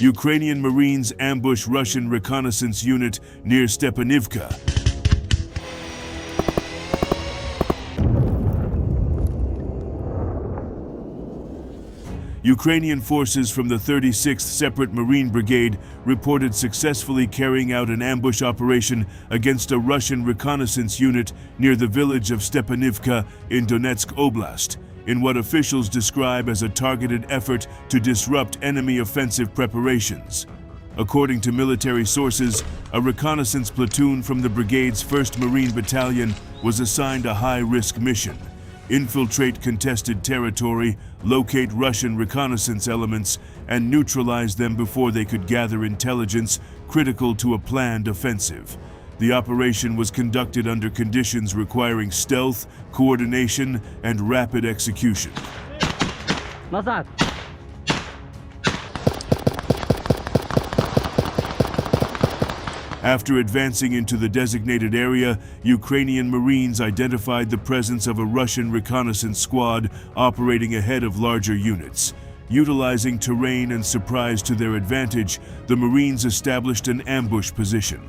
Ukrainian Marines ambush Russian reconnaissance unit near Stepanivka. Ukrainian forces from the 36th Separate Marine Brigade reported successfully carrying out an ambush operation against a Russian reconnaissance unit near the village of Stepanivka in Donetsk Oblast, in what officials describe as a targeted effort to disrupt enemy offensive preparations. According to military sources, a reconnaissance platoon from the brigade's 1st Marine Battalion was assigned a high-risk mission: infiltrate contested territory, locate Russian reconnaissance elements, and neutralize them before they could gather intelligence critical to a planned offensive. The operation was conducted under conditions requiring stealth, coordination, and rapid execution. Назад! After advancing into the designated area, Ukrainian Marines identified the presence of a Russian reconnaissance squad operating ahead of larger units. Utilizing terrain and surprise to their advantage, the Marines established an ambush position.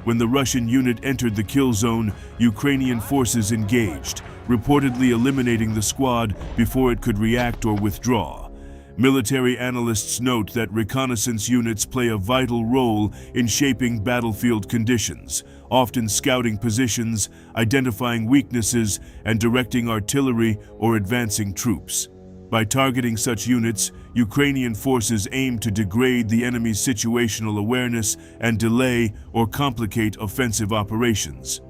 When the Russian unit entered the kill zone, Ukrainian forces engaged, reportedly eliminating the squad before it could react or withdraw. Military analysts note that reconnaissance units play a vital role in shaping battlefield conditions, often scouting positions, identifying weaknesses, and directing artillery or advancing troops. By targeting such units, Ukrainian forces aim to degrade the enemy's situational awareness and delay or complicate offensive operations.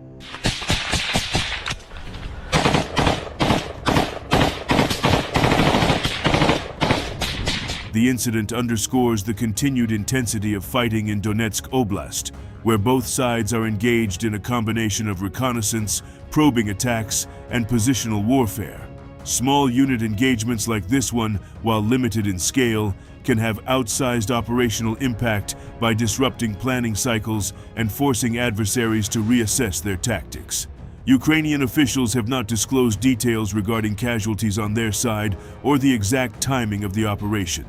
The incident underscores the continued intensity of fighting in Donetsk Oblast, where both sides are engaged in a combination of reconnaissance, probing attacks, and positional warfare. Small unit engagements like this one, while limited in scale, can have outsized operational impact by disrupting planning cycles and forcing adversaries to reassess their tactics. Ukrainian officials have not disclosed details regarding casualties on their side or the exact timing of the operation.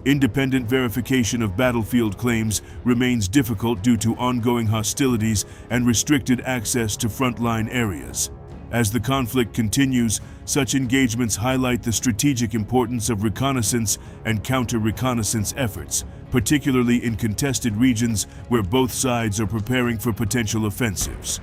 Independent verification of battlefield claims remains difficult due to ongoing hostilities and restricted access to frontline areas. As the conflict continues, such engagements highlight the strategic importance of reconnaissance and counter-reconnaissance efforts, particularly in contested regions where both sides are preparing for potential offensives.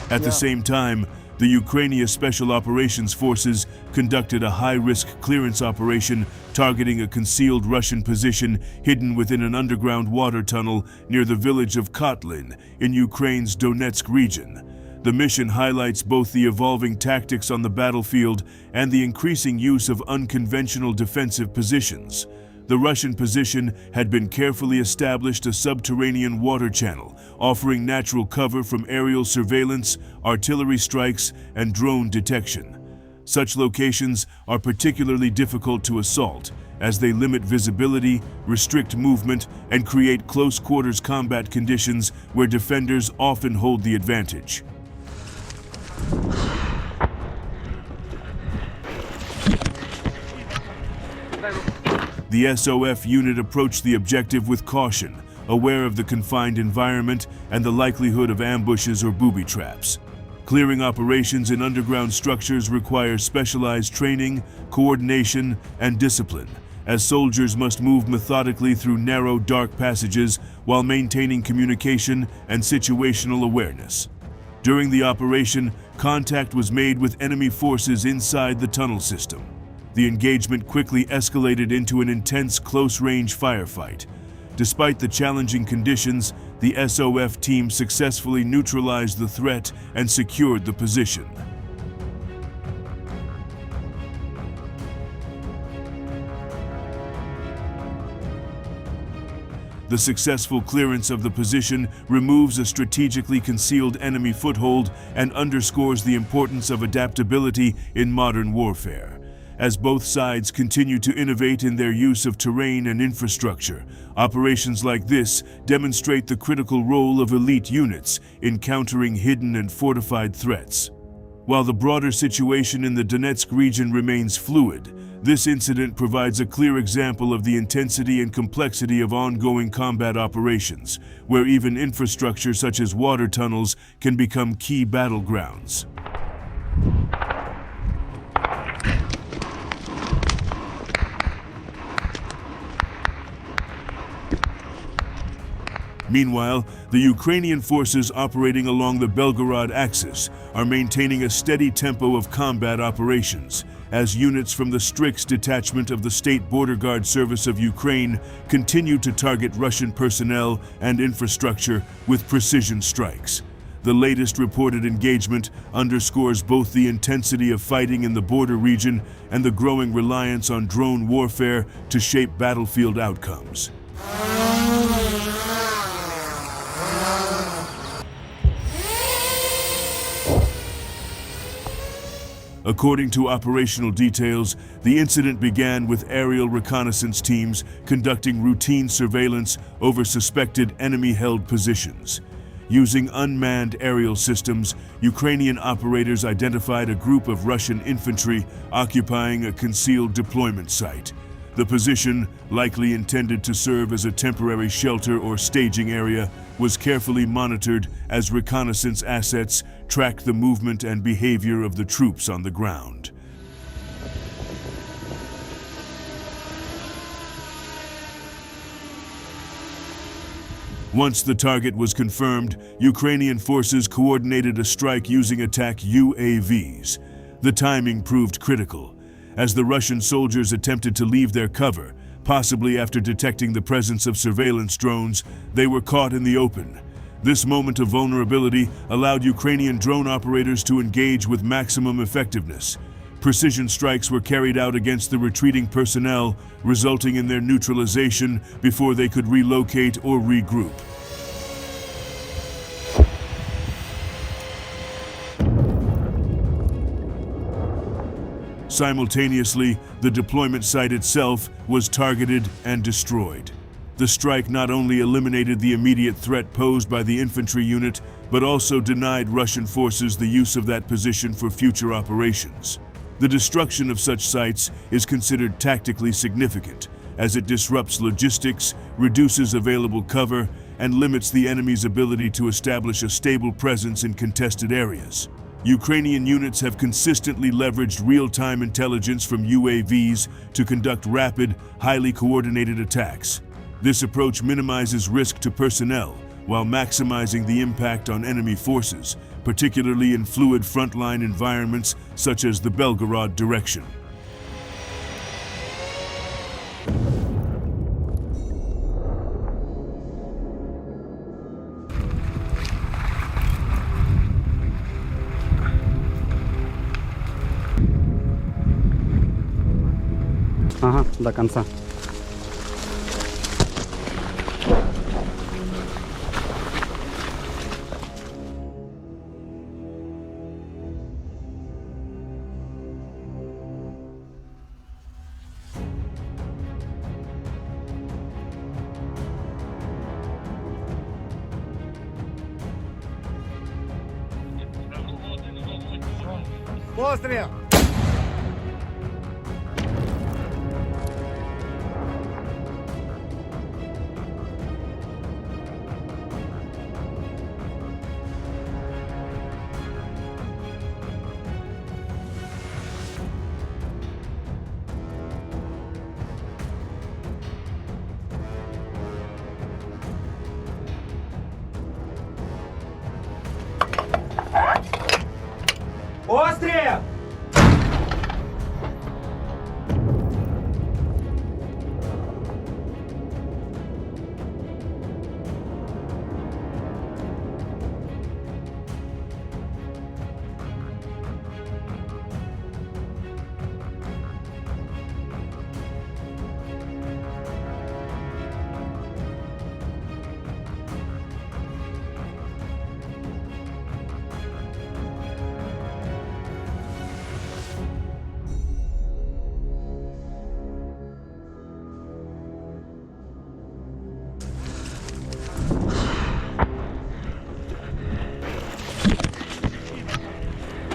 At the same time, the Ukrainian Special Operations Forces conducted a high-risk clearance operation targeting a concealed Russian position hidden within an underground water tunnel near the village of Kotlin in Ukraine's Donetsk region. The mission highlights both the evolving tactics on the battlefield and the increasing use of unconventional defensive positions. The Russian position had been carefully established a subterranean water channel, offering natural cover from aerial surveillance, artillery strikes, and drone detection. Such locations are particularly difficult to assault, as they limit visibility, restrict movement, and create close-quarters combat conditions where defenders often hold the advantage. The SOF unit approached the objective with caution, aware of the confined environment and the likelihood of ambushes or booby traps. Clearing operations in underground structures require specialized training, coordination, and discipline, as soldiers must move methodically through narrow, dark passages while maintaining communication and situational awareness. During the operation, contact was made with enemy forces inside the tunnel system. The engagement quickly escalated into an intense close-range firefight. Despite the challenging conditions, the SOF team successfully neutralized the threat and secured the position. The successful clearance of the position removes a strategically concealed enemy foothold and underscores the importance of adaptability in modern warfare. As both sides continue to innovate in their use of terrain and infrastructure, operations like this demonstrate the critical role of elite units in countering hidden and fortified threats. While the broader situation in the Donetsk region remains fluid, this incident provides a clear example of the intensity and complexity of ongoing combat operations, where even infrastructure such as water tunnels can become key battlegrounds. Meanwhile, the Ukrainian forces operating along the Belgorod axis are maintaining a steady tempo of combat operations, as units from the Strix detachment of the State Border Guard Service of Ukraine continue to target Russian personnel and infrastructure with precision strikes. The latest reported engagement underscores both the intensity of fighting in the border region and the growing reliance on drone warfare to shape battlefield outcomes. According to operational details, the incident began with aerial reconnaissance teams conducting routine surveillance over suspected enemy-held positions. Using unmanned aerial systems, Ukrainian operators identified a group of Russian infantry occupying a concealed deployment site. The position, likely intended to serve as a temporary shelter or staging area, was carefully monitored as reconnaissance assets tracked the movement and behavior of the troops on the ground. Once the target was confirmed, Ukrainian forces coordinated a strike using attack UAVs. The timing proved critical, as the Russian soldiers attempted to leave their cover. Possibly after detecting the presence of surveillance drones, they were caught in the open. This moment of vulnerability allowed Ukrainian drone operators to engage with maximum effectiveness. Precision strikes were carried out against the retreating personnel, resulting in their neutralization before they could relocate or regroup. Simultaneously, the deployment site itself was targeted and destroyed. The strike not only eliminated the immediate threat posed by the infantry unit, but also denied Russian forces the use of that position for future operations. The destruction of such sites is considered tactically significant, as it disrupts logistics, reduces available cover, and limits the enemy's ability to establish a stable presence in contested areas. Ukrainian units have consistently leveraged real-time intelligence from UAVs to conduct rapid, highly coordinated attacks. This approach minimizes risk to personnel while maximizing the impact on enemy forces, particularly in fluid frontline environments such as the Belgorod direction. Ага, до конца. Пострел! Пострел!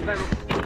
Дай руку.